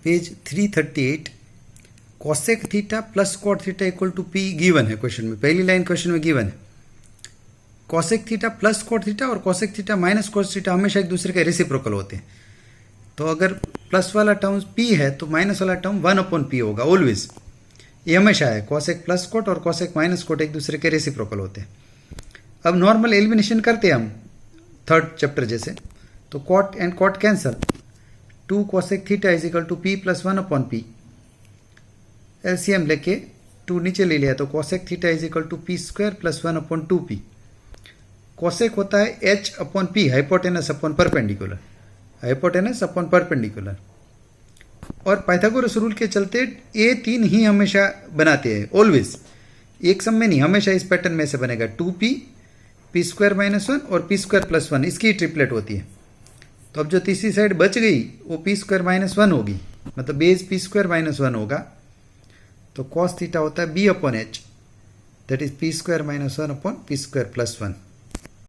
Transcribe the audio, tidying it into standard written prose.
Page 338 cosec theta plus cot theta equal to P given है question में। पहली line question में given है cosec theta plus cot theta और cosec theta minus cot theta हमेशा एक दूसरे के रेसिप्रोकल होते हैं। तो अगर प्लस वाला टर्म पी है तो माइनस वाला टर्म 1/p होगा ऑलवेज। ये हमेशा है, कॉसेक प्लस कॉट और कॉसेक माइनस कॉट एक दूसरे के रेसिप्रोकल होते हैं। अब नॉर्मल एलिमिनेशन करते हैं हम थर्ड चैप्टर जैसे, तो cot and cot cancel, 2 cosec theta is equal to p plus 1/p। LCM लेके 2 नीचे ले लिया तो cosec theta is equal to p square plus 1/2p। Cosec होता है h/p, hypotenuse upon perpendicular, hypotenuse upon perpendicular. और पाइथागोरस रूल के चलते ये 3 ही हमेशा बनाते हैं ऑलवेज, एक सम में नहीं, हमेशा इस पैटर्न में से बनेगा 2p, p स्क्वायर माइनस 1 और p स्क्वायर प्लस 1, इसकी ट्रिपलेट होती है। तो अब जो तीसरी साइड बच गई वो p स्क्वायर माइनस 1 होगी, मतलब बेस p स्क्वायर माइनस 1 होगा। तो कॉस थीटा होता है b/h, that is p square minus 1 upon p square plus 1।